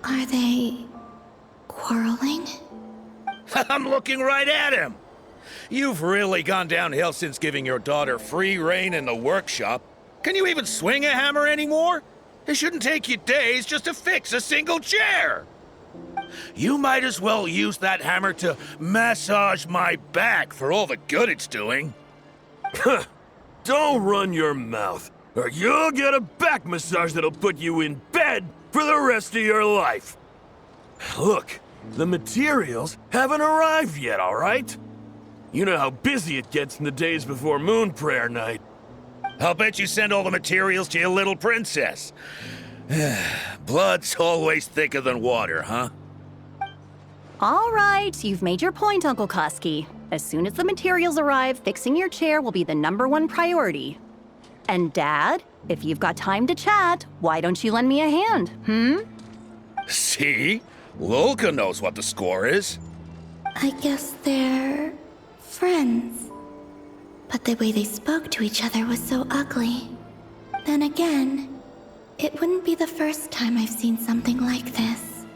Are they quarreling? I'm looking right at him. You've really gone downhill since giving your daughter free rein in the workshop. Can you even swing a hammer anymore? It shouldn't take you days just to fix a single chair. You might as well use that hammer to massage my back for all the good it's doing. Don't run your mouth, or you'll get a back massage that'll put you in bed for the rest of your life. Look, the materials haven't arrived yet, all right? You know how busy it gets in the days before Moon Prayer Night. I'll bet you send all the materials to your little princess. Blood's always thicker than water, huh? All right, you've made your point, Uncle Koski. As soon as the materials arrive, fixing your chair will be the #1 priority. And Dad, if you've got time to chat, why don't you lend me a hand, See? Lolka knows what the score is. I guess they're friends. But the way they spoke to each other was so ugly. Then again, it wouldn't be the first time I've seen something like this.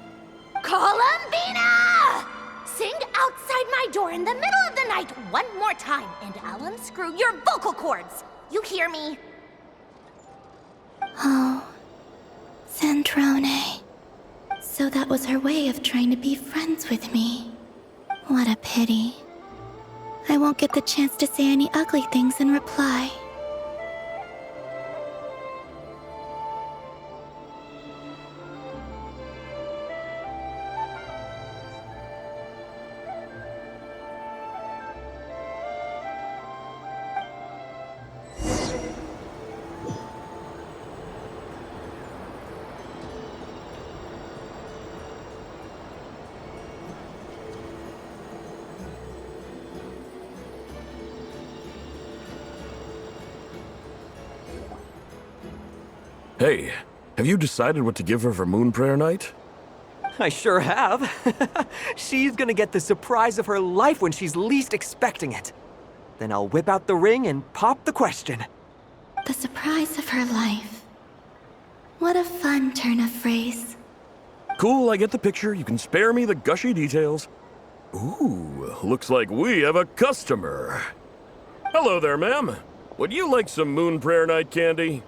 Columbina! Sing outside my door in the middle of the night one more time, and I'll unscrew your vocal cords. You hear me? Oh, Sandrone. So that was her way of trying to be friends with me. What a pity. I won't get the chance to say any ugly things in reply. Hey, have you decided what to give her for Moon Prayer Night? I sure have. She's gonna get the surprise of her life when she's least expecting it. Then I'll whip out the ring and pop the question. The surprise of her life. What a fun turn of phrase. Cool, I get the picture. You can spare me the gushy details. Ooh, looks like we have a customer. Hello there, ma'am. Would you like some Moon Prayer Night candy?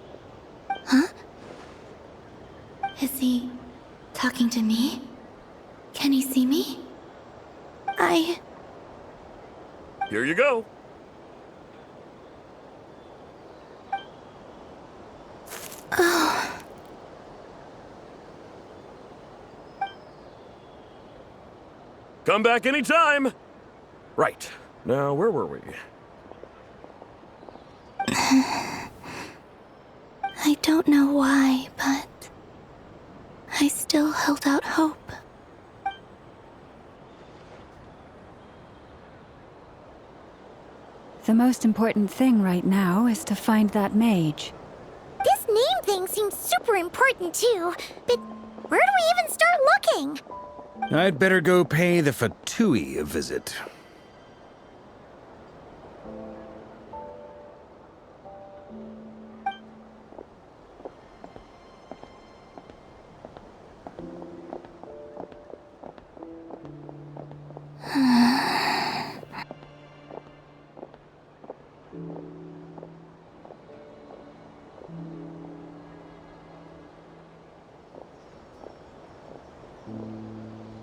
Huh? Is he talking to me? Can he see me? Here you go. Oh. Come back anytime. Right. Now, where were we? I don't know why, but I still held out hope. The most important thing right now is to find that mage. This name thing seems super important too, but where do we even start looking? I'd better go pay the Fatui a visit.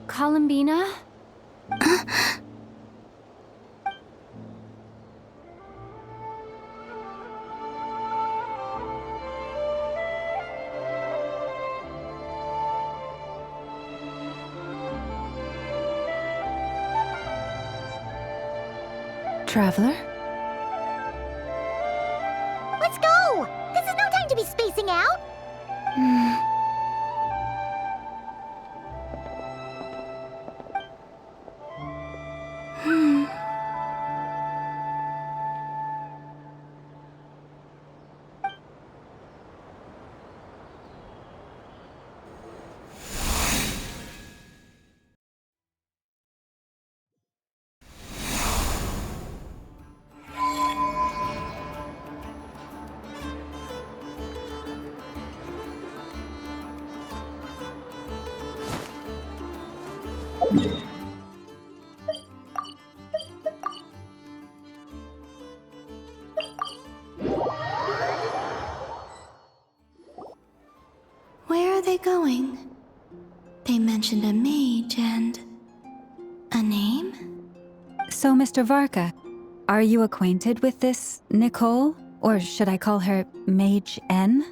Columbina? Traveler? Let's go! This is no time to be spacing out! were they going? They mentioned a mage and... a name? So, Mr. Varka, are you acquainted with this Nicole? Or should I call her Mage N?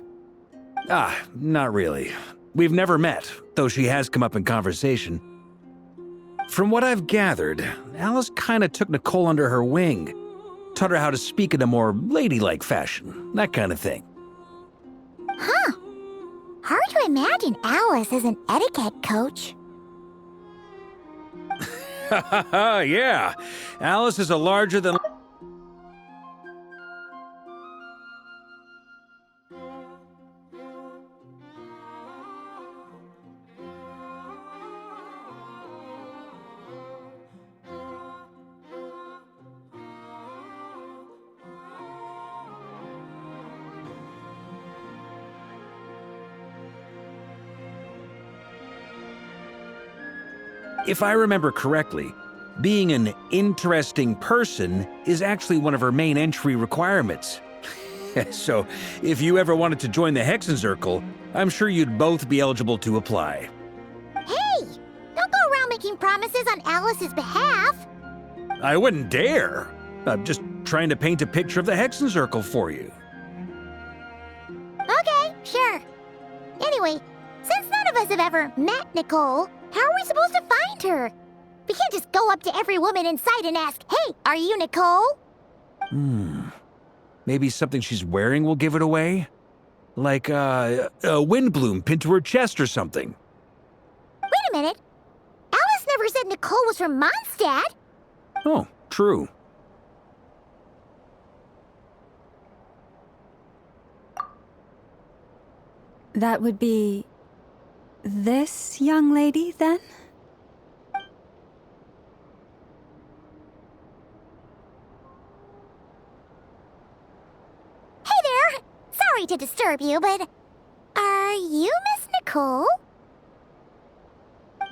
Not really. We've never met, though she has come up in conversation. From what I've gathered, Alice kinda took Nicole under her wing. Taught her how to speak in a more ladylike fashion, that kind of thing. Huh. Hard to imagine Alice as an etiquette coach. Yeah, Alice is a larger than... If I remember correctly, being an interesting person is actually one of her main entry requirements. So, if you ever wanted to join the Hexenzirkel, I'm sure you'd both be eligible to apply. Hey! Don't go around making promises on Alice's behalf. I wouldn't dare. I'm just trying to paint a picture of the Hexenzirkel for you. Okay, sure. Anyway, since none of us have ever met Nicole, how are we supposed to find her? We can't just go up to every woman in sight and ask, "Hey, are you Nicole?" Maybe something she's wearing will give it away? Like, a windbloom pinned to her chest or something. Wait a minute. Alice never said Nicole was from Mondstadt. Oh, true. That would be... this young lady, then? Hey there! Sorry to disturb you, but... are you Miss Nicole?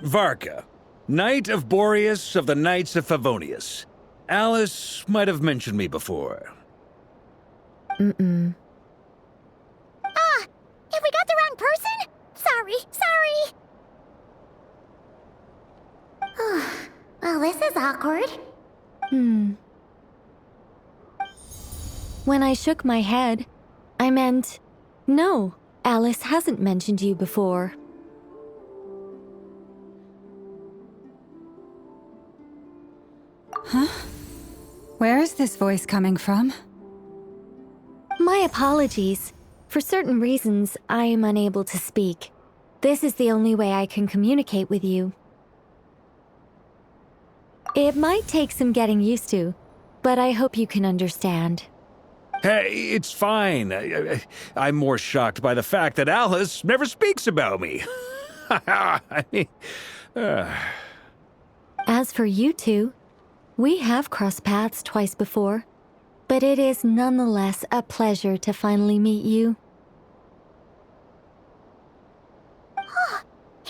Varka, Knight of Boreas of the Knights of Favonius. Alice might have mentioned me before. Mm-mm. Have we got the wrong person? Sorry. Well, this is awkward. When I shook my head, I meant, no, Alice hasn't mentioned you before. Huh? Where is this voice coming from? My apologies. For certain reasons, I am unable to speak. This is the only way I can communicate with you. It might take some getting used to, but I hope you can understand. Hey, it's fine. I'm more shocked by the fact that Alice never speaks about me. I mean, As for you two, we have crossed paths twice before, but it is nonetheless a pleasure to finally meet you.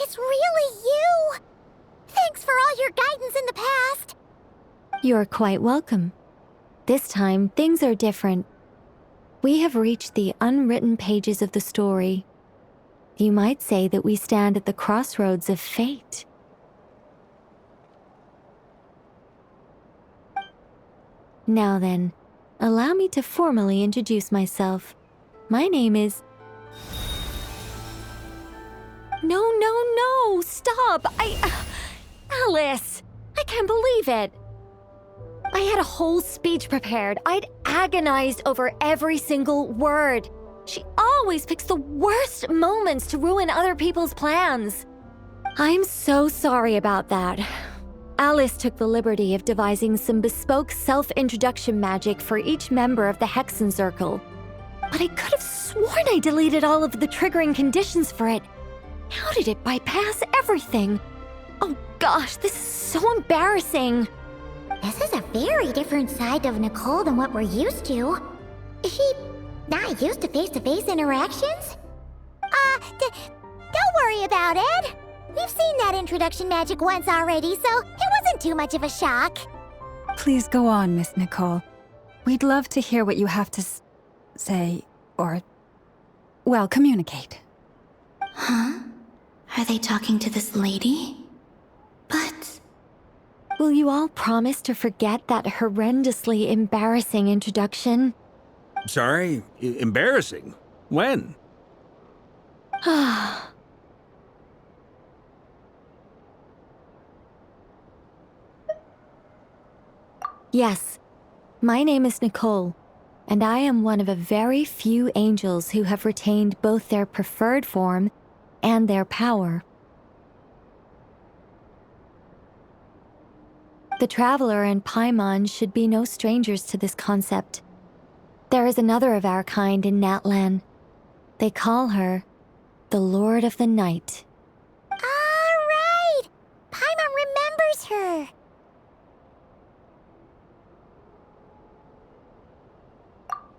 It's really you! Thanks for all your guidance in the past! You're quite welcome. This time, things are different. We have reached the unwritten pages of the story. You might say that we stand at the crossroads of fate. Now then, allow me to formally introduce myself. My name is... No, stop! Alice! I can't believe it! I had a whole speech prepared. I'd agonized over every single word. She always picks the worst moments to ruin other people's plans. I'm so sorry about that. Alice took the liberty of devising some bespoke self-introduction magic for each member of the Hexenzirkel. But I could have sworn I deleted all of the triggering conditions for it. How did it bypass everything? Oh gosh, this is so embarrassing. This is a very different side of Nicole than what we're used to. Is she not used to face-to-face interactions? Don't worry about it. We've seen that introduction magic once already, so it wasn't too much of a shock. Please go on, Miss Nicole. We'd love to hear what you have to say, or... well, communicate. Huh? Are they talking to this lady? But Will you all promise to forget that horrendously embarrassing introduction? Sorry? Embarrassing? When? Yes, my name is Nicole, and I am one of a very few angels who have retained both their preferred form and their power. The Traveler and Paimon should be no strangers to this concept. There is another of our kind in Natlan. They call her the Lord of the Night. All right! Paimon remembers her.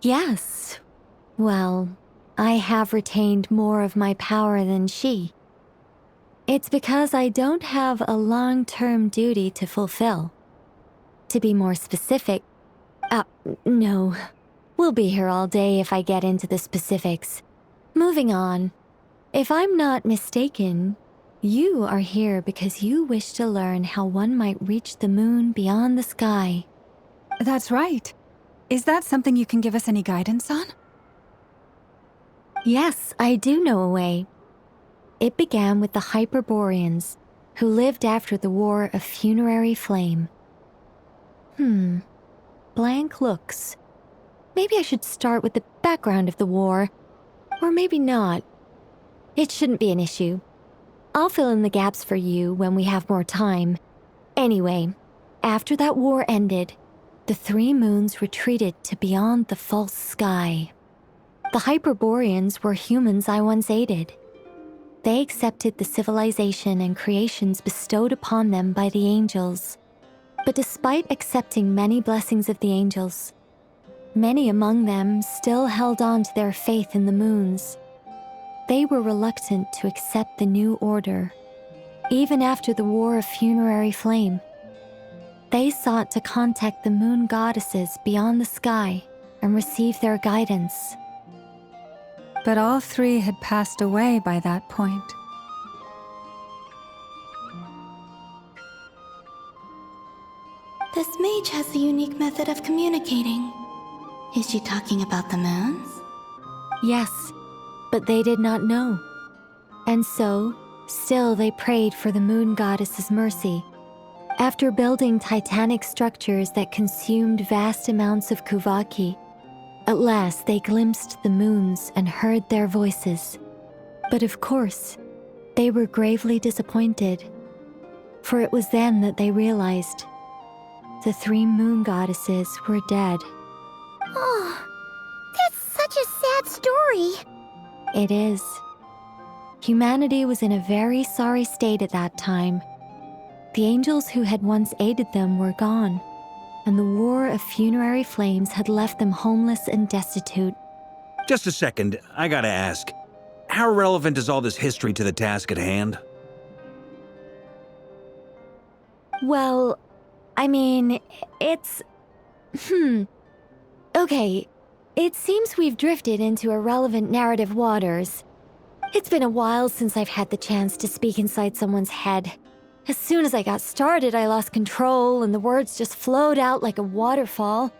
Yes. Well, I have retained more of my power than she. It's because I don't have a long-term duty to fulfill. To be more specific, no. We'll be here all day if I get into the specifics. Moving on. If I'm not mistaken, you are here because you wish to learn how one might reach the moon beyond the sky. That's right. Is that something you can give us any guidance on? Yes, I do know a way. It began with the Hyperboreans, who lived after the War of Funerary Flame. Blank looks. Maybe I should start with the background of the war. Or maybe not. It shouldn't be an issue. I'll fill in the gaps for you when we have more time. Anyway, after that war ended, the three moons retreated to beyond the false sky. The Hyperboreans were humans I once aided. They accepted the civilization and creations bestowed upon them by the angels. But despite accepting many blessings of the angels, many among them still held on to their faith in the moons. They were reluctant to accept the new order, even after the War of Funerary Flame. They sought to contact the moon goddesses beyond the sky and receive their guidance. But all three had passed away by that point. this mage has a unique method of communicating. Is she talking about the moons? Yes, but they did not know. And so, still they prayed for the moon goddess's mercy. After building titanic structures that consumed vast amounts of Kuvaki, at last they glimpsed the moons and heard their voices. But of course, they were gravely disappointed, for it was then that they realized the three moon goddesses were dead. Oh, that's such a sad story. It is. Humanity was in a very sorry state at that time. The angels who had once aided them were gone, and the War of Funerary Flames had left them homeless and destitute. Just a second, I gotta ask. How relevant is all this history to the task at hand? Well, I mean, it's... Okay, it seems we've drifted into irrelevant narrative waters. It's been a while since I've had the chance to speak inside someone's head. As soon as I got started, I lost control and the words just flowed out like a waterfall.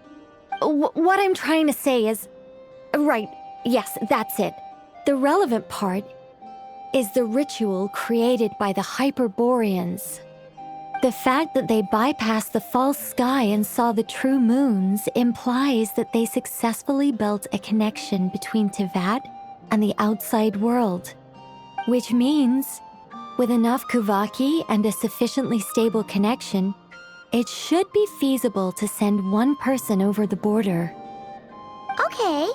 What I'm trying to say is... Right, yes, that's it. The relevant part is the ritual created by the Hyperboreans. The fact that they bypassed the false sky and saw the true moons implies that they successfully built a connection between Tivat and the outside world. Which means, with enough Kuvaki and a sufficiently stable connection, it should be feasible to send one person over the border. Okay,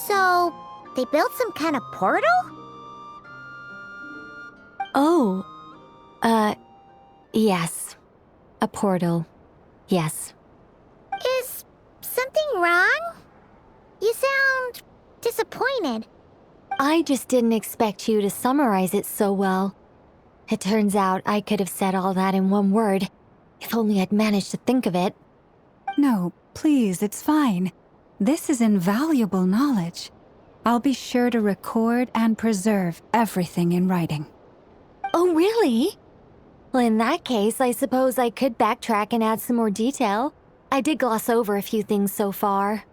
so they built some kind of portal? Oh, yes. A portal. Yes. Is something wrong? You sound disappointed. I just didn't expect you to summarize it so well. It turns out I could have said all that in one word, if only I'd managed to think of it. No, please, it's fine. This is invaluable knowledge. I'll be sure to record and preserve everything in writing. really? Well, in that case, I suppose I could backtrack and add some more detail. I did gloss over a few things so far.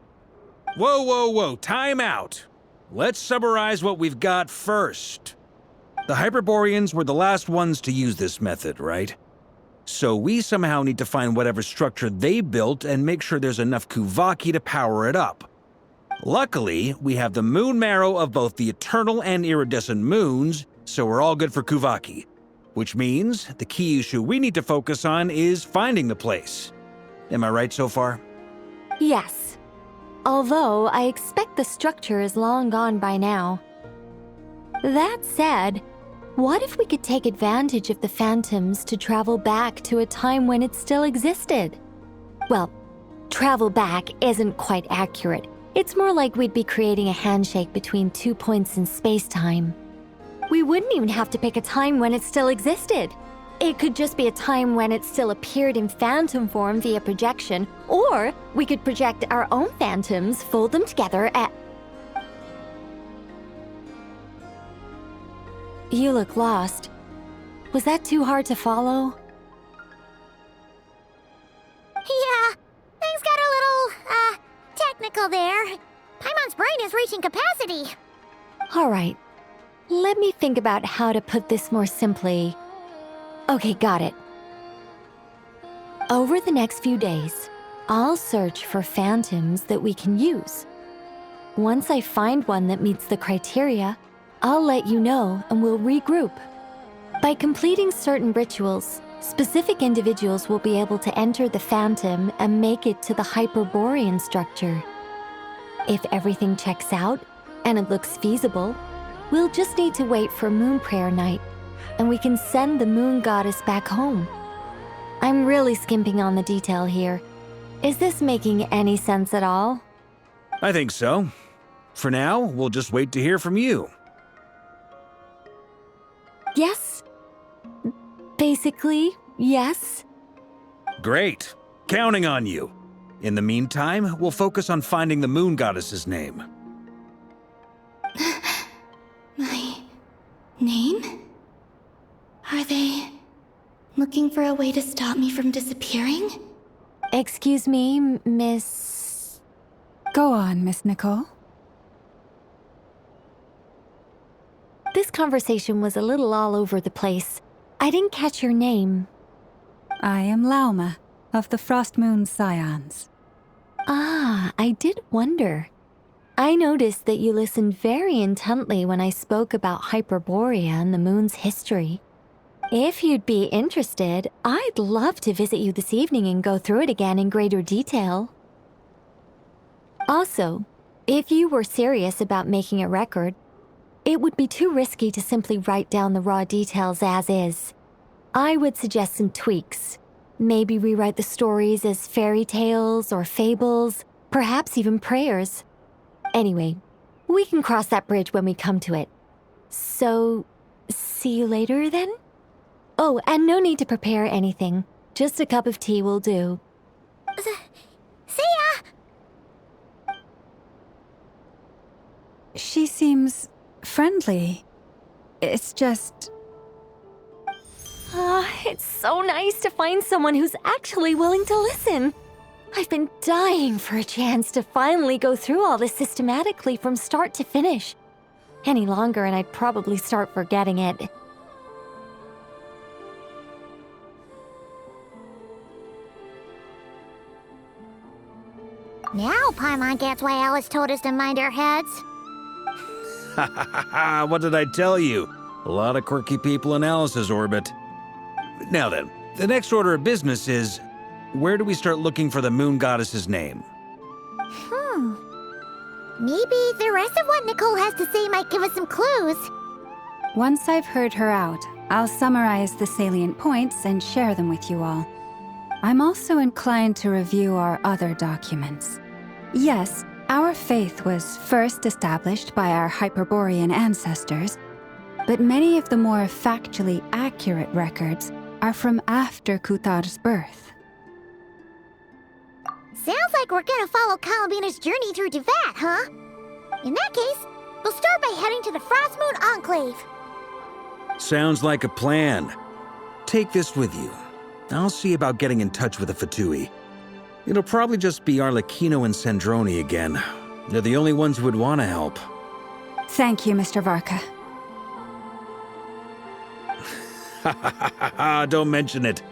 Whoa, whoa, whoa, time out. Let's summarize what we've got first. The Hyperboreans were the last ones to use this method, right? So we somehow need to find whatever structure they built and make sure there's enough Kuvaki to power it up. Luckily, we have the moon marrow of both the eternal and iridescent moons, so we're all good for Kuvaki. Which means the key issue we need to focus on is finding the place. Am I right so far? Yes. Although I expect the structure is long gone by now. That said, what if we could take advantage of the phantoms to travel back to a time when it still existed? Well, travel back isn't quite accurate. It's more like we'd be creating a handshake between 2 points in space-time. We wouldn't even have to pick a time when it still existed. It could just be a time when it still appeared in phantom form via projection, or we could project our own phantoms, fold them together at... You look lost. Was that too hard to follow? Yeah, things got a little, technical there. Paimon's brain is reaching capacity. All right. Let me think about how to put this more simply. Okay, got it. Over the next few days, I'll search for phantoms that we can use. Once I find one that meets the criteria, I'll let you know and we'll regroup. By completing certain rituals, specific individuals will be able to enter the phantom and make it to the Hyperborean structure. If everything checks out and it looks feasible, we'll just need to wait for Moon Prayer Night, and we can send the Moon Goddess back home. I'm really skimping on the detail here. Is this making any sense at all? I think so. For now, we'll just wait to hear from you. Yes. Basically, yes. Great. Counting on you. In the meantime, we'll focus on finding the Moon Goddess's name. My name? Are they looking for a way to stop me from disappearing? Excuse me, Miss... Go on, Miss Nicole. This conversation was a little all over the place. I didn't catch your name. I am Lauma, of the Frost Moon Scions. Ah, I did wonder. I noticed that you listened very intently when I spoke about Hyperborea and the moon's history. If you'd be interested, I'd love to visit you this evening and go through it again in greater detail. Also, if you were serious about making a record, it would be too risky to simply write down the raw details as is. I would suggest some tweaks. Maybe rewrite the stories as fairy tales or fables, perhaps even prayers. Anyway, we can cross that bridge when we come to it. So, see you later then? Oh, and no need to prepare anything. Just a cup of tea will do. See ya! She seems friendly. It's just... It's so nice to find someone who's actually willing to listen. I've been dying for a chance to finally go through all this systematically from start to finish. Any longer and I'd probably start forgetting it. Now Paimon gets why Alice told us to mind our heads. Ha ha ha ha, what did I tell you? A lot of quirky people in Alice's orbit. Now then, the next order of business is, where do we start looking for the Moon Goddess's name? Maybe the rest of what Nicole has to say might give us some clues. Once I've heard her out, I'll summarize the salient points and share them with you all. I'm also inclined to review our other documents. Yes, our faith was first established by our Hyperborean ancestors, but many of the more factually accurate records are from after Kuthar's birth. Sounds like we're gonna follow Columbina's journey through Devat, huh? In that case, we'll start by heading to the Frost Moon Enclave. Sounds like a plan. Take this with you. I'll see about getting in touch with the Fatui. It'll probably just be Arlecchino and Sandroni again. They're the only ones who would want to help. Thank you, Mr. Varka. Don't mention it.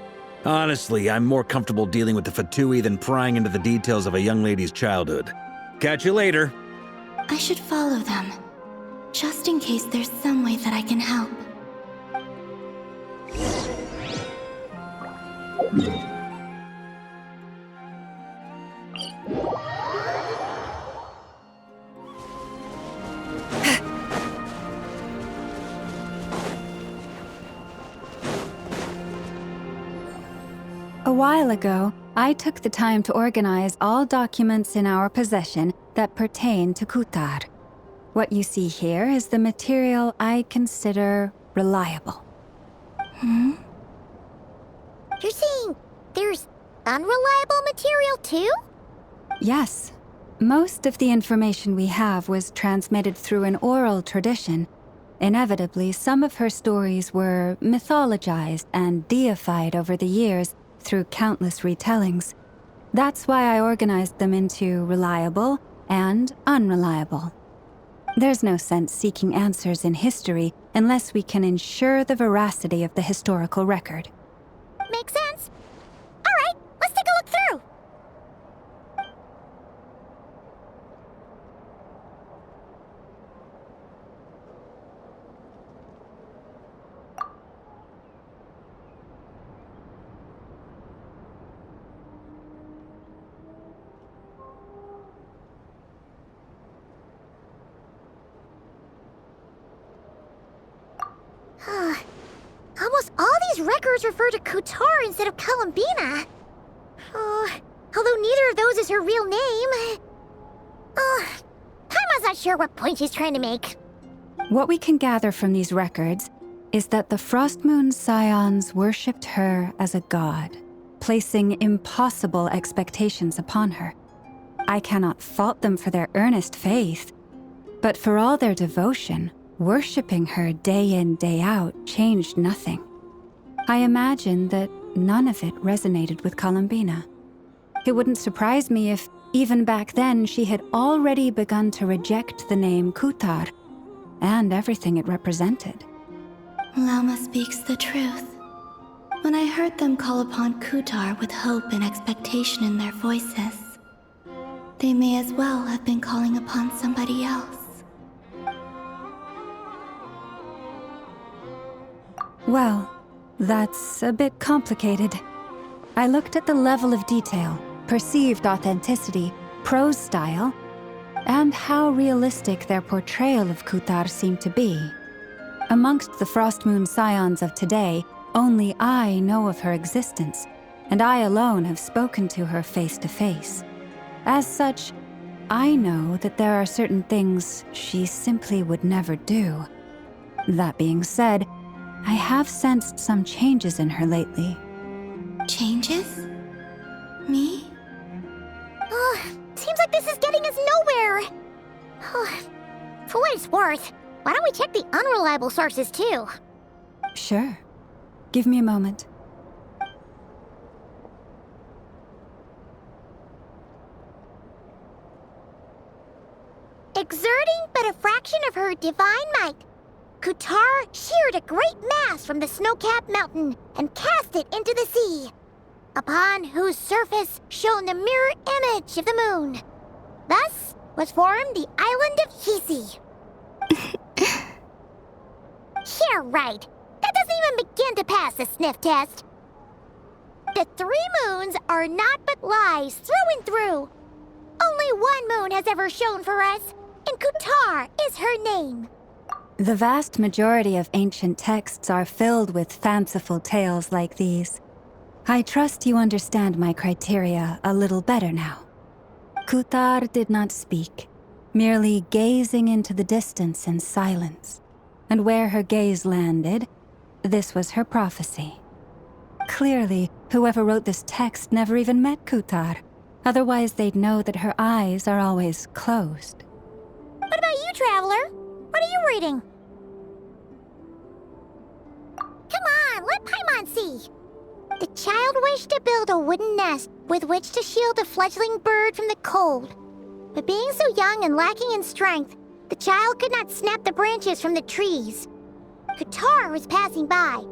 Honestly, I'm more comfortable dealing with the Fatui than prying into the details of a young lady's childhood. Catch you later. I should follow them, just in case there's some way that I can help. A while ago, I took the time to organize all documents in our possession that pertain to Kutar. What you see here is the material I consider reliable. You're saying there's unreliable material too? Yes. Most of the information we have was transmitted through an oral tradition. Inevitably, some of her stories were mythologized and deified over the years through countless retellings. That's why I organized them into reliable and unreliable. There's no sense seeking answers in history unless we can ensure the veracity of the historical record. Makes sense. All right, let's take a look through. Almost all these records refer to Kutar instead of Columbina. Although neither of those is her real name. Paimon's not sure what point she's trying to make. What we can gather from these records is that the Frostmoon Scions worshipped her as a god, placing impossible expectations upon her. I cannot fault them for their earnest faith, but for all their devotion, worshipping her day in, day out changed nothing. I imagine that none of it resonated with Columbina. It wouldn't surprise me if, even back then, she had already begun to reject the name Kutar and everything it represented. Lama speaks the truth. When I heard them call upon Kutar with hope and expectation in their voices, they may as well have been calling upon somebody else. Well, that's a bit complicated. I looked at the level of detail, perceived authenticity, prose style, and how realistic their portrayal of Kutar seemed to be. Amongst the Frostmoon Scions of today, only I know of her existence, and I alone have spoken to her face to face. As such, I know that there are certain things she simply would never do. That being said, I have sensed some changes in her lately. Changes? Me? Seems like this is getting us nowhere. For what it's worth, why don't we check the unreliable sources too? Sure. Give me a moment. Exerting but a fraction of her divine might, Kutar sheared a great mass from the snow-capped mountain and cast it into the sea, upon whose surface shone the mirror image of the moon. Thus was formed the island of Hisi. Yeah, right. That doesn't even begin to pass the sniff test. The 3 moons are not but lies through and through. Only one moon has ever shone for us, and Kutar is her name. The vast majority of ancient texts are filled with fanciful tales like these. I trust you understand my criteria a little better now. Kutar did not speak, merely gazing into the distance in silence. And where her gaze landed, this was her prophecy. Clearly, whoever wrote this text never even met Kutar. Otherwise, they'd know that her eyes are always closed. What about you, Traveler? What are you reading? on, let Paimon see. The child wished to build a wooden nest with which to shield a fledgling bird from the cold. But being so young and lacking in strength, the child could not snap the branches from the trees. Kutar was passing by.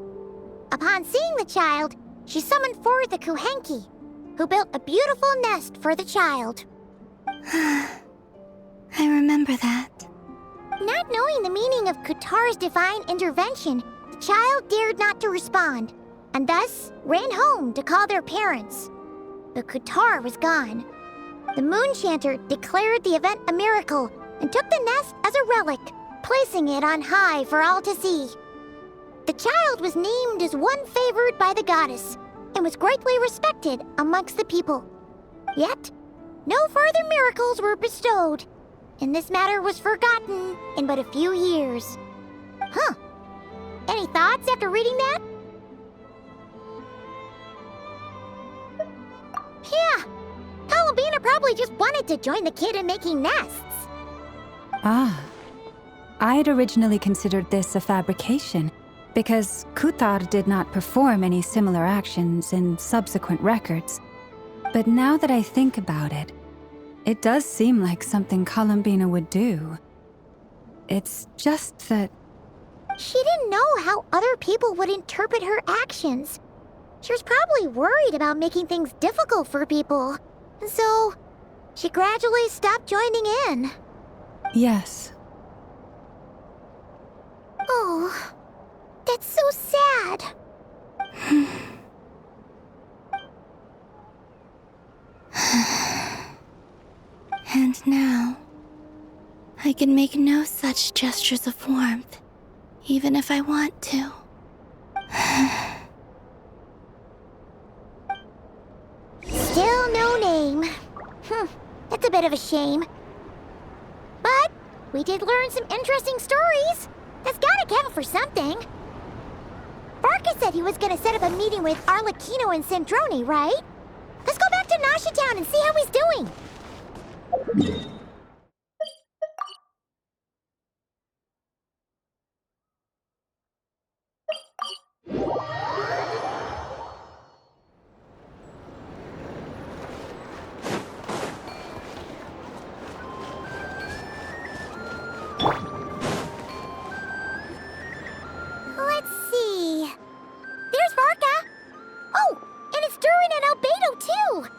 Upon seeing the child, she summoned forth the Kuhenki, who built a beautiful nest for the child. I remember that. Not knowing the meaning of Kutar's divine intervention, the child dared not to respond, and thus ran home to call their parents. But Kutar was gone. The moon chanter declared the event a miracle and took the nest as a relic, placing it on high for all to see. The child was named as one favored by the goddess and was greatly respected amongst the people. Yet, no further miracles were bestowed, and this matter was forgotten in but a few years. Huh. Any thoughts after reading that? Yeah. Columbina probably just wanted to join the kid in making nests. Ah. I'd originally considered this a fabrication, because Kutar did not perform any similar actions in subsequent records. But now that I think about it, it does seem like something Columbina would do. It's just that... She didn't know how other people would interpret her actions. She was probably worried about making things difficult for people. And so, she gradually stopped joining in. Yes. Oh, that's so sad. And now, I can make no such gestures of warmth, even if I want to. Still no name. That's a bit of a shame. But we did learn some interesting stories. That's gotta count for something. Barca said he was gonna set up a meeting with Arlecchino and Sandrone, right? Let's go back to Nasha Town and see how he's doing. Let's see. There's Varka. Oh, and it's Durin and Albedo too.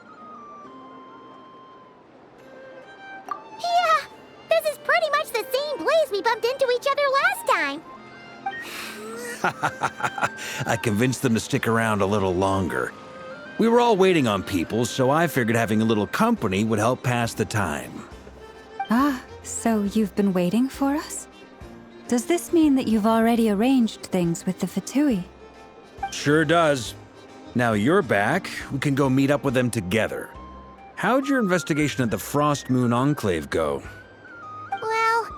Yeah, this is pretty much the same place we bumped into each other last time. I convinced them to stick around a little longer. We were all waiting on people, so I figured having a little company would help pass the time. Ah, so you've been waiting for us? Does this mean that you've already arranged things with the Fatui? Sure does. Now you're back, we can go meet up with them together. How'd your investigation at the Frost Moon Enclave go? Well,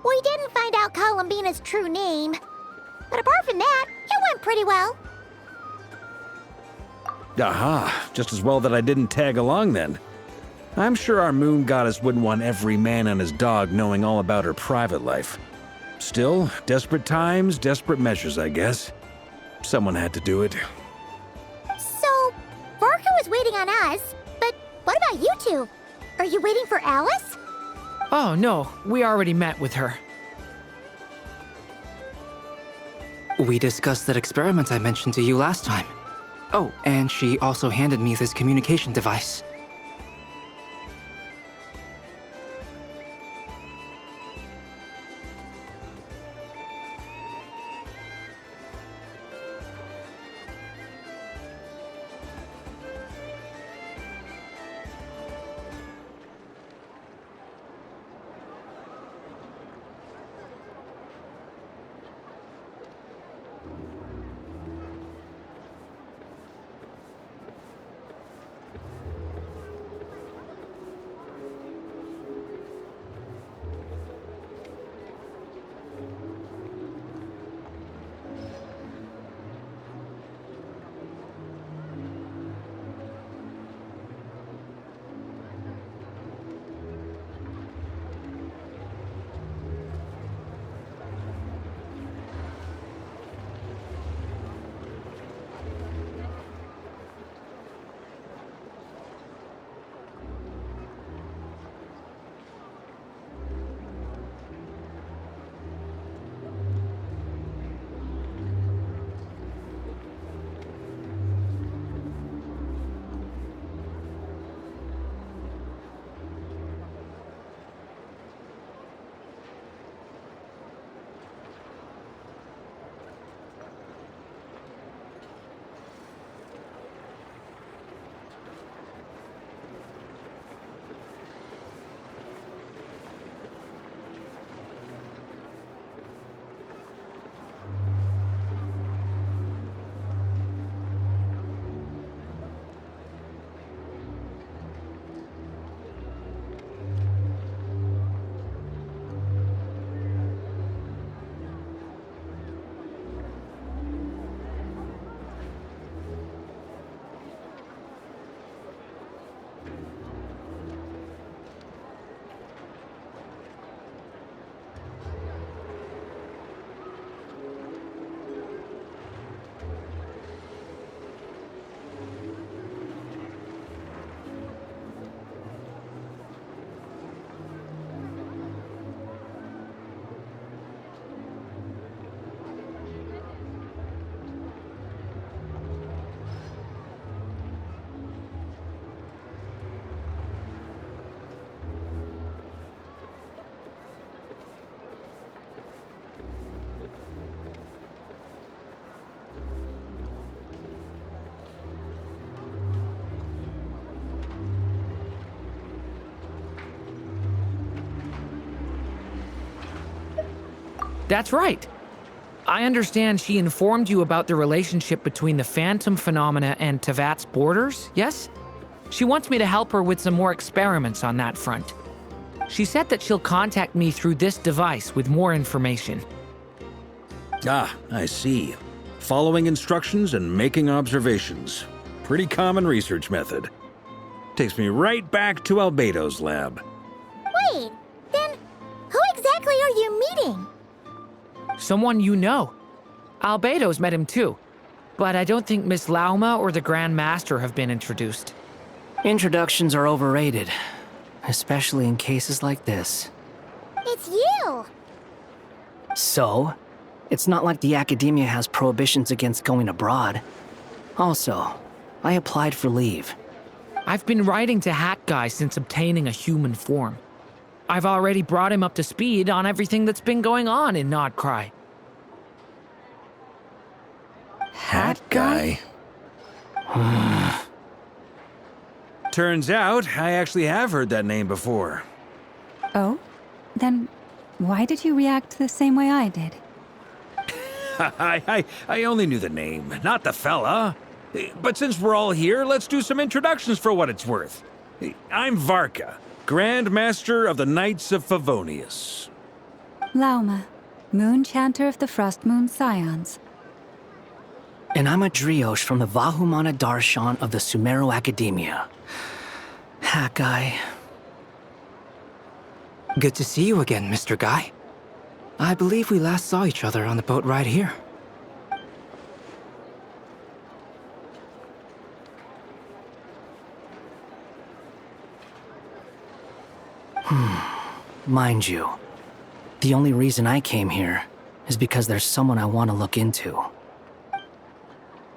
we didn't find out Columbina's true name. But apart from that, it went pretty well. Aha, just as well that I didn't tag along then. I'm sure our moon goddess wouldn't want every man and his dog knowing all about her private life. Still, desperate times, desperate measures, I guess. Someone had to do it. So, Varka was waiting on us, but what about you two? Are you waiting for Alice? Oh, no. We already met with her. We discussed that experiment I mentioned to you last time. Oh, and she also handed me this communication device. That's right. I understand she informed you about the relationship between the phantom phenomena and Tevat's borders, yes? She wants me to help her with some more experiments on that front. She said that she'll contact me through this device with more information. Ah, I see. Following instructions and making observations. Pretty common research method. Takes me right back to Albedo's lab. Wait, then who exactly are you meeting? Someone you know. Albedo's met him too. But I don't think Miss Lauma or the Grand Master have been introduced. Introductions are overrated, especially in cases like this. It's you! So, it's not like the academia has prohibitions against going abroad. Also, I applied for leave. I've been writing to Hat Guy since obtaining a human form. I've already brought him up to speed on everything that's been going on in Nodcry. Hat guy? Turns out, I actually have heard that name before. Oh? Then why did you react the same way I did? I only knew the name, not the fella. But since we're all here, let's do some introductions for what it's worth. I'm Varka, Grand Master of the Knights of Favonius. Lauma, Moon Chanter of the Frost Moon Scions. And I'm a Driosh from the Vahumana Darshan of the Sumero Academia. Hat Guy. Good to see you again, Mr. Guy. I believe we last saw each other on the boat ride here. Mind you, the only reason I came here is because there's someone I want to look into.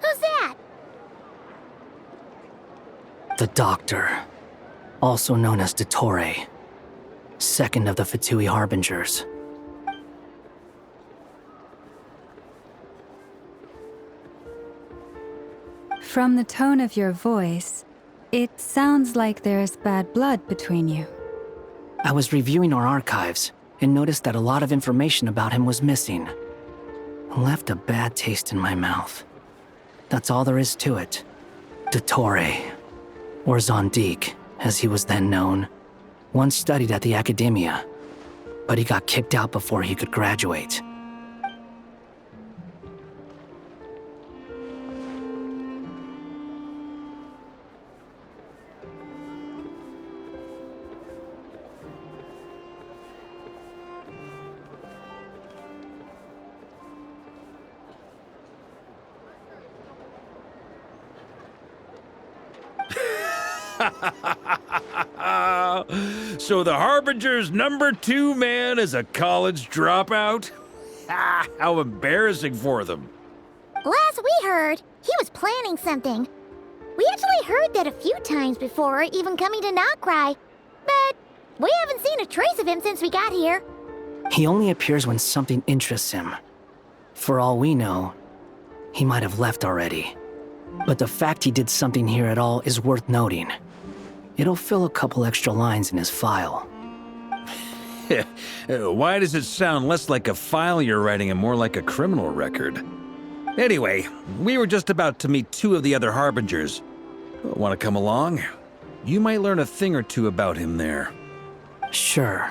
Who's that? The Doctor, also known as Dottore, second of the Fatui Harbingers. From the tone of your voice, it sounds like there's bad blood between you. I was reviewing our archives and noticed that a lot of information about him was missing. Left a bad taste in my mouth. That's all there is to it. Dottore, or Zondique, as he was then known, once studied at the Academia, but he got kicked out before he could graduate. So the Harbinger's #2 man is a college dropout? How embarrassing for them. Last we heard, he was planning something. We actually heard that a few times before, even coming to Nodcry. But we haven't seen a trace of him since we got here. He only appears when something interests him. For all we know, he might have left already. But the fact he did something here at all is worth noting. It'll fill a couple extra lines in his file. Why does it sound less like a file you're writing and more like a criminal record? Anyway, we were just about to meet 2 of the other Harbingers. Want to come along? You might learn a thing or two about him there. Sure.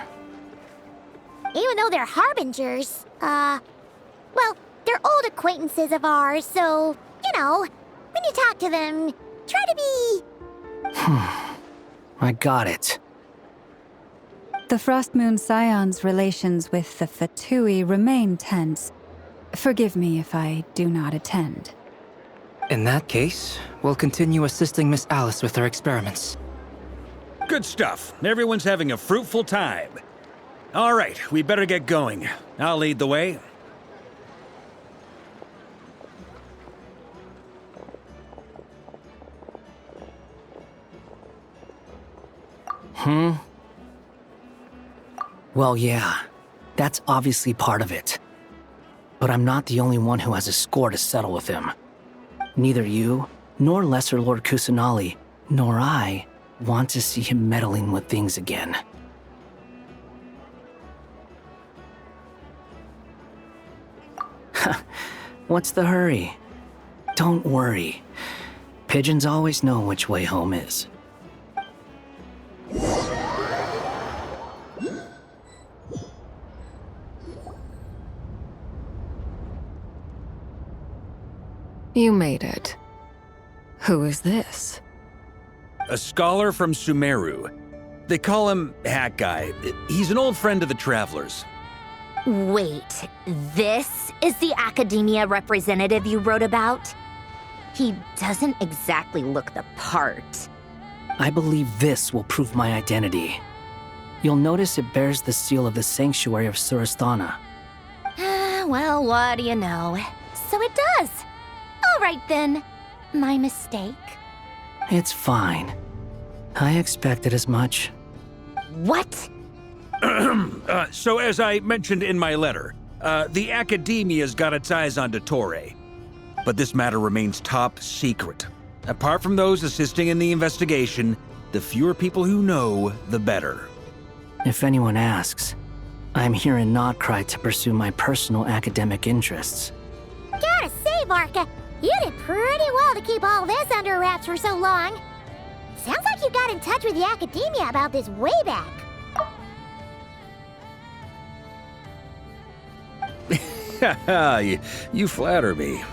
Even though they're Harbingers, well, they're old acquaintances of ours, so, you know, when you talk to them, try to be... I got it. The Frost Moon Scions' relations with the Fatui remain tense. Forgive me if I do not attend. In that case, we'll continue assisting Miss Alice with her experiments. Good stuff. Everyone's having a fruitful time. All right, we better get going. I'll lead the way. Well, yeah, that's obviously part of it. But I'm not the only one who has a score to settle with him. Neither you, nor Lesser Lord Kusanali, nor I want to see him meddling with things again. What's the hurry? Don't worry. Pigeons always know which way home is. You made it. Who is this? A scholar from Sumeru. They call him Hat Guy. He's an old friend of the Travelers. Wait, this is the academia representative you wrote about? He doesn't exactly look the part. I believe this will prove my identity. You'll notice it bears the seal of the Sanctuary of Surasthana. Well, what do you know? So it does. All right then. My mistake. It's fine. I expected as much. What? So as I mentioned in my letter, the Academia's got its eyes on Dottore. But this matter remains top secret. Apart from those assisting in the investigation, the fewer people who know, the better. If anyone asks, I'm here in Nodcry to pursue my personal academic interests. Gotta say, Varka, you did pretty well to keep all this under wraps for so long. Sounds like you got in touch with the academia about this way back. you flatter me.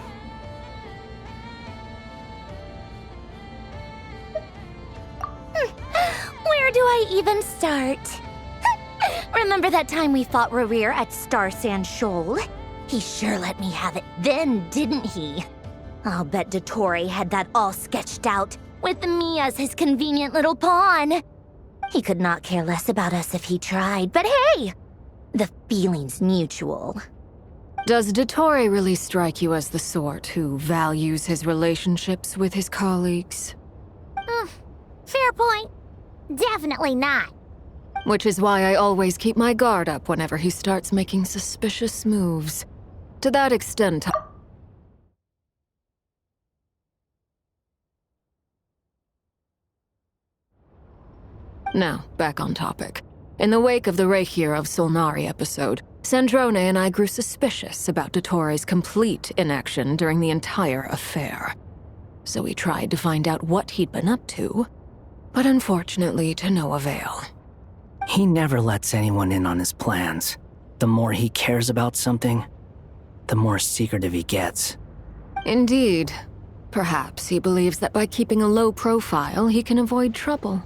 Where do I even start? Remember that time we fought Rerir at Star Sand Shoal? He sure let me have it then, didn't he? I'll bet Dottore had that all sketched out, with me as his convenient little pawn. He could not care less about us if he tried, but hey! The feeling's mutual. Does Dottore really strike you as the sort who values his relationships with his colleagues? Fair point. Definitely not. Which is why I always keep my guard up whenever he starts making suspicious moves. To that extent... Now, back on topic. In the wake of the Reikir of Solnari episode, Sandrone and I grew suspicious about Dottore's complete inaction during the entire affair. So we tried to find out what he'd been up to, but unfortunately to no avail. He never lets anyone in on his plans. The more he cares about something, the more secretive he gets. Indeed. Perhaps he believes that by keeping a low profile, he can avoid trouble.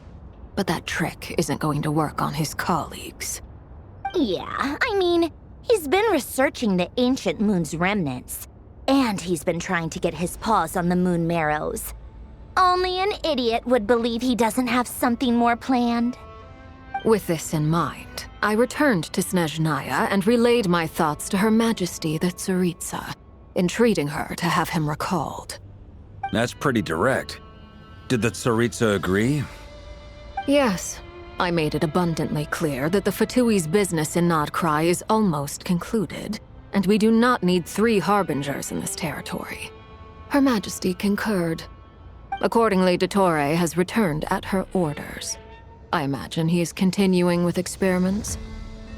But that trick isn't going to work on his colleagues. Yeah, I mean, he's been researching the ancient moon's remnants. And he's been trying to get his paws on the moon marrows. Only an idiot would believe he doesn't have something more planned. With this in mind, I returned to Snezhnaya and relayed my thoughts to Her Majesty the Tsaritsa, entreating her to have him recalled. That's pretty direct. Did the Tsaritsa agree? Yes. I made it abundantly clear that the Fatui's business in Nodcry is almost concluded, and we do not need 3 harbingers in this territory. Her Majesty concurred. Accordingly, Dottore has returned at her orders. I imagine he is continuing with experiments,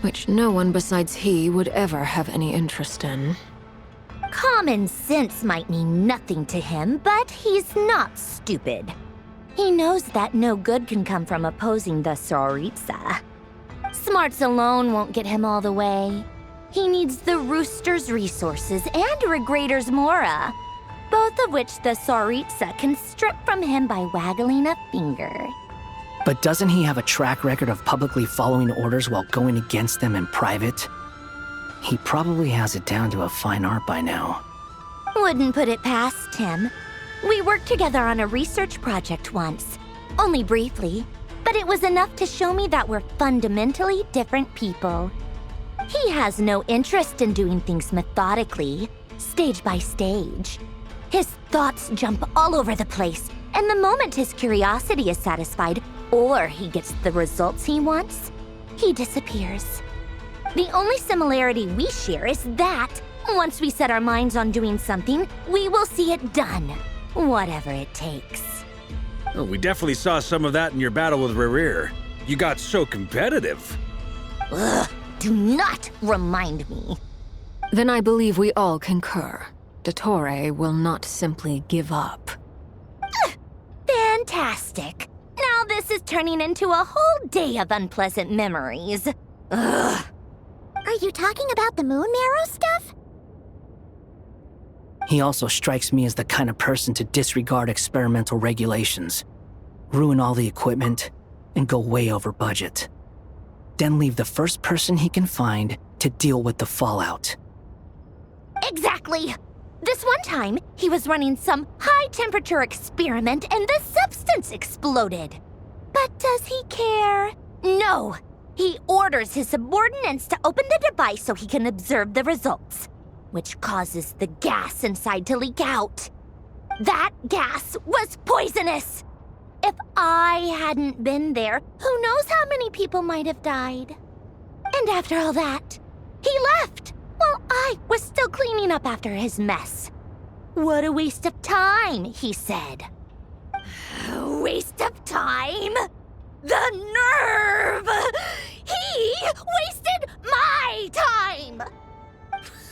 which no one besides he would ever have any interest in. Common sense might mean nothing to him, but he's not stupid. He knows that no good can come from opposing the Tsaritsa. Smarts alone won't get him all the way. He needs the Rooster's resources and Regrator's Mora, both of which the Tsaritsa can strip from him by waggling a finger. But doesn't he have a track record of publicly following orders while going against them in private? He probably has it down to a fine art by now. Wouldn't put it past him. We worked together on a research project once. Only briefly, but it was enough to show me that we're fundamentally different people. He has no interest in doing things methodically, stage by stage. His thoughts jump all over the place, and the moment his curiosity is satisfied, or he gets the results he wants, he disappears. The only similarity we share is that, once we set our minds on doing something, we will see it done. Whatever it takes. Oh, we definitely saw some of that in your battle with Rerir. You got so competitive. Ugh, do not remind me. Then I believe we all concur. Dottore will not simply give up. Fantastic. Now this is turning into a whole day of unpleasant memories. Ugh. Are you talking about the moon marrow stuff? He also strikes me as the kind of person to disregard experimental regulations, ruin all the equipment, and go way over budget. Then leave the first person he can find to deal with the fallout. Exactly. This one time, he was running some high-temperature experiment and the substance exploded. But does he care? No. He orders his subordinates to open the device so he can observe the results, which causes the gas inside to leak out. That gas was poisonous. If I hadn't been there, who knows how many people might have died. And after all that, he left while I was still cleaning up after his mess. What a waste of time, he said. Waste of time? The nerve! He wasted my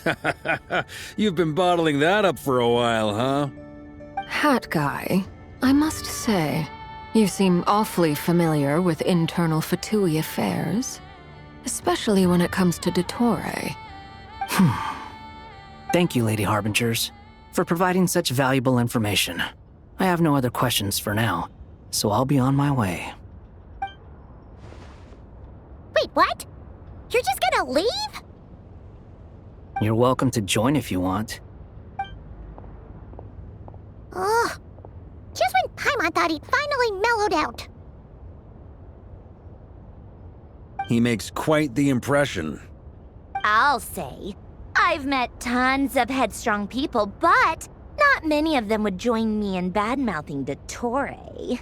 time! You've been bottling that up for a while, huh? Hat guy, I must say, you seem awfully familiar with internal Fatui affairs, especially when it comes to Dottore. Thank you, Lady Harbingers, for providing such valuable information. I have no other questions for now, so I'll be on my way. Wait, what? You're just gonna leave? You're welcome to join if you want. Ugh. Just when Paimon thought he'd finally mellowed out. He makes quite the impression. I'll say. I've met tons of headstrong people, but not many of them would join me in bad-mouthing Dottore.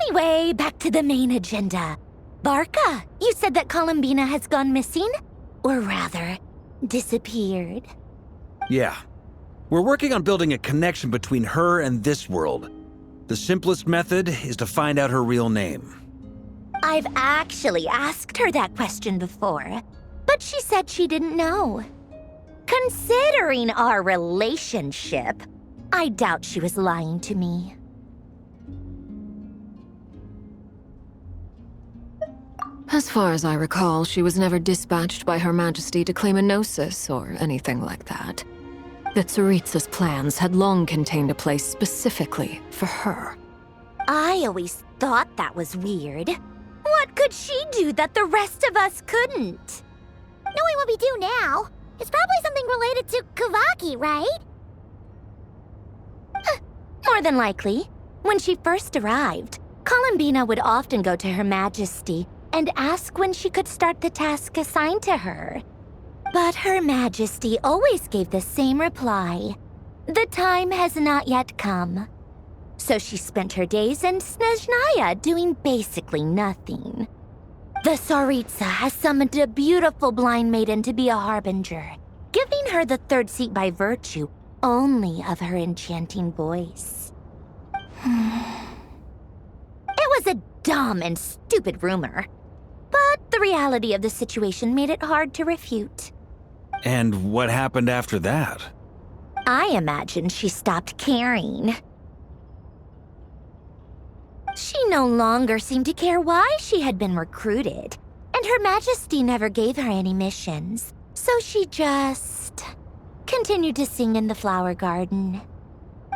Anyway, back to the main agenda. Barca, you said that Columbina has gone missing? Or rather, disappeared. Yeah. We're working on building a connection between her and this world. The simplest method is to find out her real name. I've actually asked her that question before, but she said she didn't know. Considering our relationship, I doubt she was lying to me. As far as I recall, she was never dispatched by Her Majesty to claim a gnosis or anything like that. The Tsaritsa's plans had long contained a place specifically for her. I always thought that was weird. What could she do that the rest of us couldn't? Knowing what we do now, it's probably something related to Kavaki, right? More than likely. When she first arrived, Columbina would often go to Her Majesty and ask when she could start the task assigned to her. But Her Majesty always gave the same reply. The time has not yet come. So she spent her days in Snezhnaya doing basically nothing. The Tsaritsa has summoned a beautiful blind maiden to be a harbinger, giving her the third seat by virtue only of her enchanting voice. It was a dumb and stupid rumor, but the reality of the situation made it hard to refute. And what happened after that? I imagine she stopped caring. She no longer seemed to care why she had been recruited, and Her Majesty never gave her any missions, so she just continued to sing in the flower garden.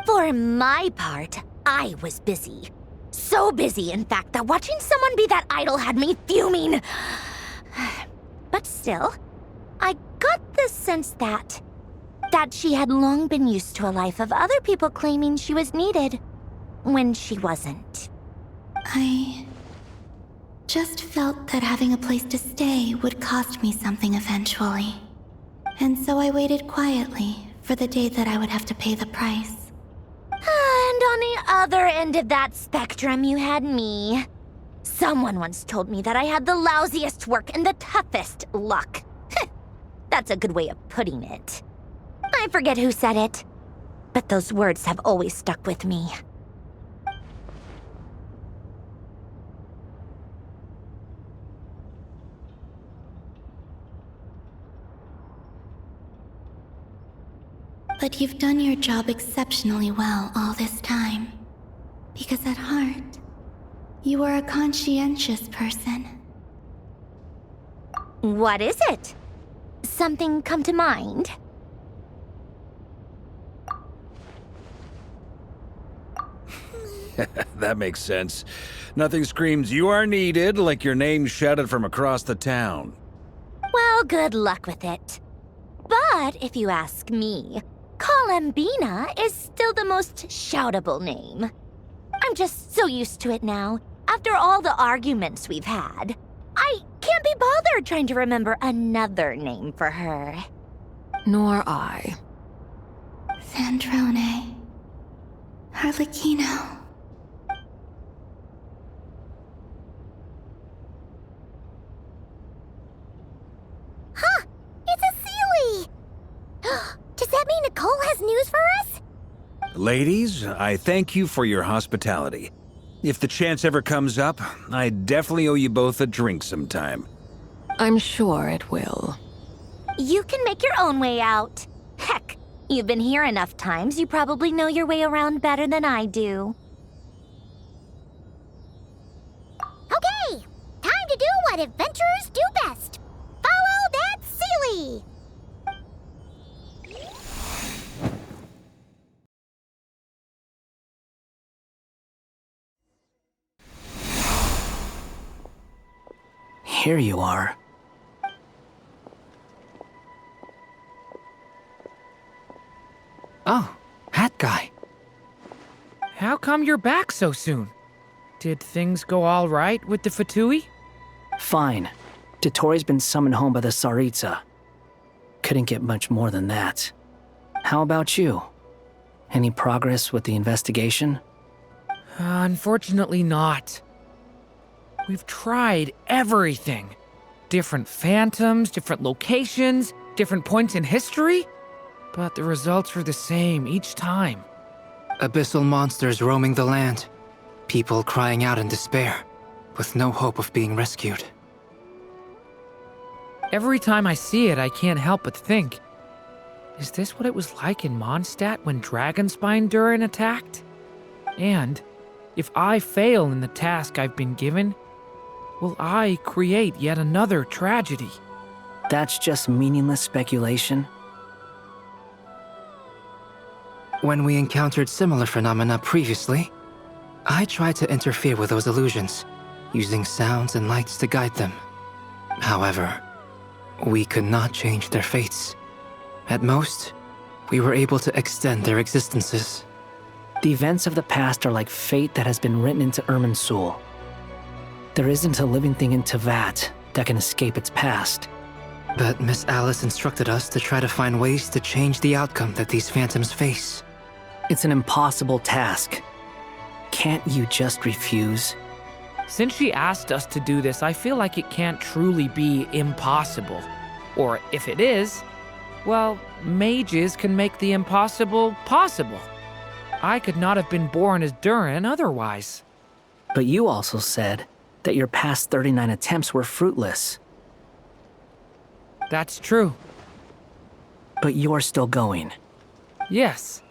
For my part, I was busy. So busy, in fact, that watching someone be that idol had me fuming. But still, I got the sense that she had long been used to a life of other people claiming she was needed when she wasn't. I just felt that having a place to stay would cost me something eventually. And so I waited quietly for the day that I would have to pay the price. And on the other end of that spectrum, you had me. Someone once told me that I had the lousiest work and the toughest luck. That's a good way of putting it. I forget who said it, but those words have always stuck with me. But you've done your job exceptionally well all this time. Because at heart, you are a conscientious person. What is it? Something come to mind? That makes sense. Nothing screams you are needed like your name shouted from across the town. Well, good luck with it. But if you ask me, Colambina is still the most shoutable name. I'm just so used to it now, after all the arguments we've had. I can't be bothered trying to remember another name for her. Nor I. Sandrone. Harlequino. Huh! It's a Sealy! Does that mean Nicole has news for us? Ladies, I thank you for your hospitality. If the chance ever comes up, I definitely owe you both a drink sometime. I'm sure it will. You can make your own way out. Heck, you've been here enough times, you probably know your way around better than I do. Okay, time to do what adventurers do best. Follow that Sealy! Here you are. Oh, hat guy. How come you're back so soon? Did things go all right with the Fatui? Fine. Dotori's been summoned home by the Tsaritsa. Couldn't get much more than that. How about you? Any progress with the investigation? Unfortunately not. We've tried everything. Different phantoms, different locations, different points in history. But the results were the same each time. Abyssal monsters roaming the land. People crying out in despair, with no hope of being rescued. Every time I see it, I can't help but think, is this what it was like in Mondstadt when Dragonspine Durin attacked? And if I fail in the task I've been given, will I create yet another tragedy? That's just meaningless speculation. When we encountered similar phenomena previously, I tried to interfere with those illusions, using sounds and lights to guide them. However, we could not change their fates. At most, we were able to extend their existences. The events of the past are like fate that has been written into Irminsul. There isn't a living thing in Teyvat that can escape its past. But Miss Alice instructed us to try to find ways to change the outcome that these phantoms face. It's an impossible task. Can't you just refuse? Since she asked us to do this, I feel like it can't truly be impossible. Or if it is, well, mages can make the impossible possible. I could not have been born as Durin otherwise. But you also said that your past 39 attempts were fruitless. That's true. But you're still going. Yes.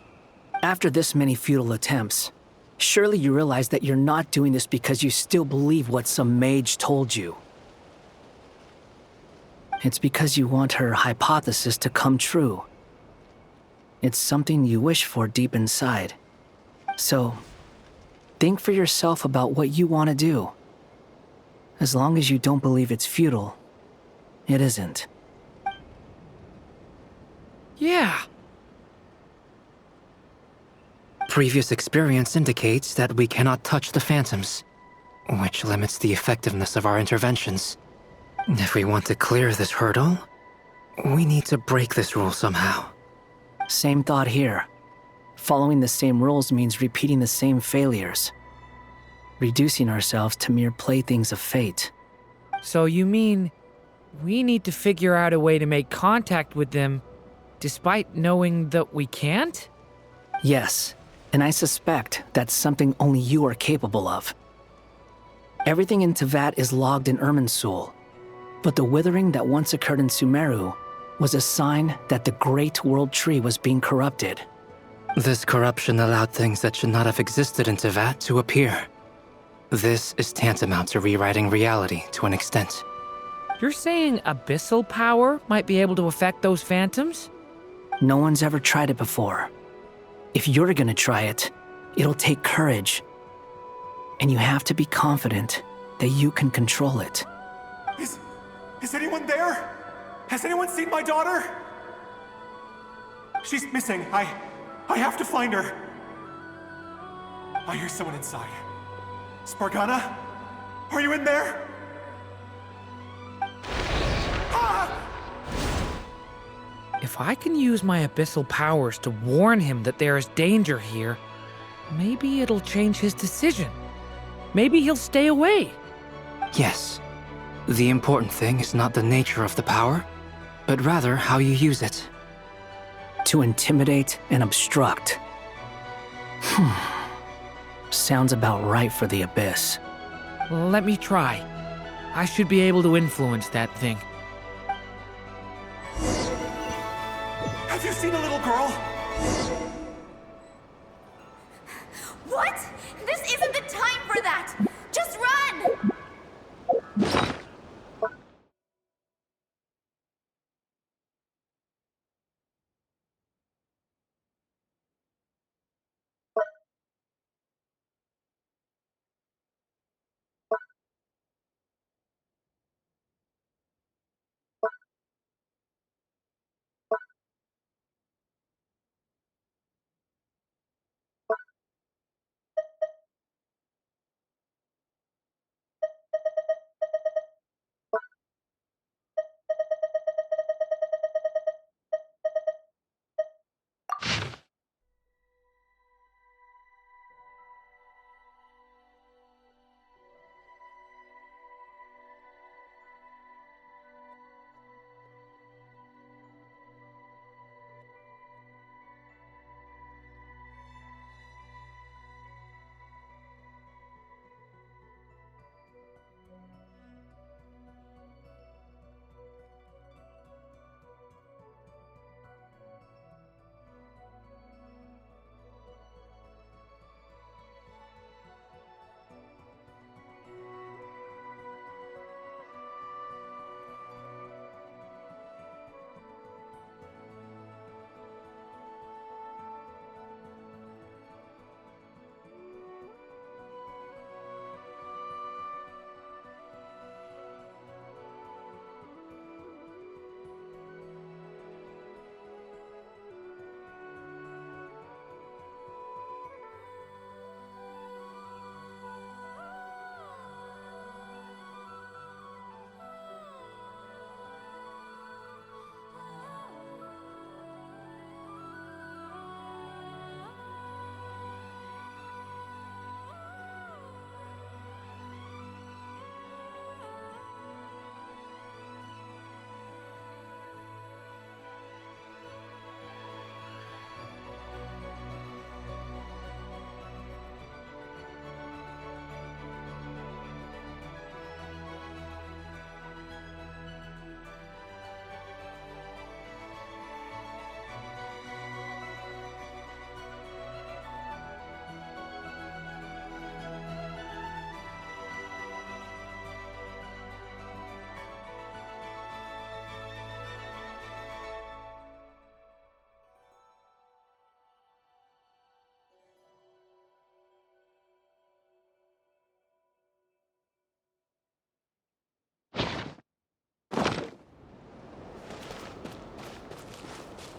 After this many futile attempts, surely you realize that you're not doing this because you still believe what some mage told you. It's because you want her hypothesis to come true. It's something you wish for deep inside. So, think for yourself about what you want to do. As long as you don't believe it's futile, it isn't. Yeah. Previous experience indicates that we cannot touch the phantoms, which limits the effectiveness of our interventions. If we want to clear this hurdle, we need to break this rule somehow. Same thought here. Following the same rules means repeating the same failures. Reducing ourselves to mere playthings of fate. So you mean we need to figure out a way to make contact with them despite knowing that we can't? Yes, and I suspect that's something only you are capable of. Everything in Teyvat is logged in Irminsul, but the withering that once occurred in Sumeru was a sign that the Great World Tree was being corrupted. This corruption allowed things that should not have existed in Tevat to appear. This is tantamount to rewriting reality to an extent. You're saying abyssal power might be able to affect those phantoms? No one's ever tried it before. If you're gonna try it, it'll take courage. And you have to be confident that you can control it. Is anyone there? Has anyone seen my daughter? She's missing. I have to find her. I hear someone inside. Spargana? Are you in there? If I can use my abyssal powers to warn him that there is danger here, maybe it'll change his decision. Maybe he'll stay away. Yes. The important thing is not the nature of the power, but rather how you use it. To intimidate and obstruct. Sounds about right for the Abyss. Let me try. I should be able to influence that thing. Have you seen a little girl? What? This isn't the time for that! Just run!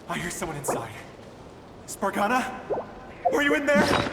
I hear someone inside. Spargana? Are you in there?